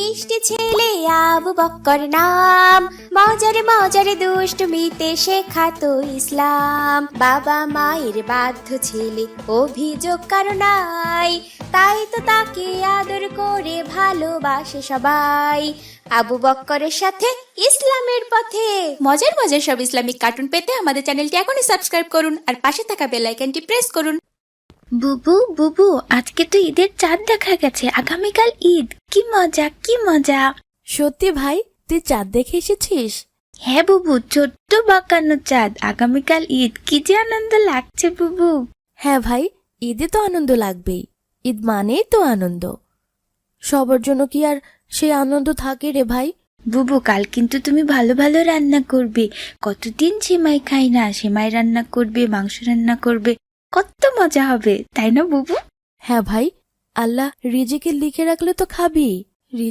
মিষ্টি ছেলে আবু বক্কর নাম, মজারে মজারে দুষ্টমিতে শেখাতো ইসলাম। বাবা মায়ের বাধ্য ছেলে, অভিযোগ কারো নাই, তাই তো তাকে আদর করে ভালোবাসে সবাই। আবু বক্করের সাথে ইসলামের পথে। মজার মজার সব ইসলামিক কার্টুন পেতে আমাদের চ্যানেলটি এখনই সাবস্ক্রাইব করুন আর পাশে থাকা বেল আইকনটি প্রেস করুন। বুবু বুবু, আজকে তো ঈদের চাঁদ দেখা গেছে, আগামীকাল ঈদ, কি মজা কি মজা। সত্যি ভাই, তুই চাঁদ দেখে এসেছিস? হ্যাঁ বুবু, ছোট্ট বাঁকানো চাঁদ, আগামীকাল ঈদ, কি যে আনন্দ লাগছে বুবু। হ্যাঁ ভাই, ঈদে তো আনন্দ লাগবেই, ঈদ মানেই তো আনন্দ। সবার জন্য কি আর সেই আনন্দ থাকে রে ভাই? বুবু, কাল কিন্তু তুমি ভালো ভালো রান্না করবে, কতদিন সেমাই খাই না, সেমাই রান্না করবে, মাংস রান্না করবে, কত মজা হবে, তাই না বুবু? হ্যাঁ ভাই, আল্লাহ রিজিকে লিখে রাখলে তো খাবি।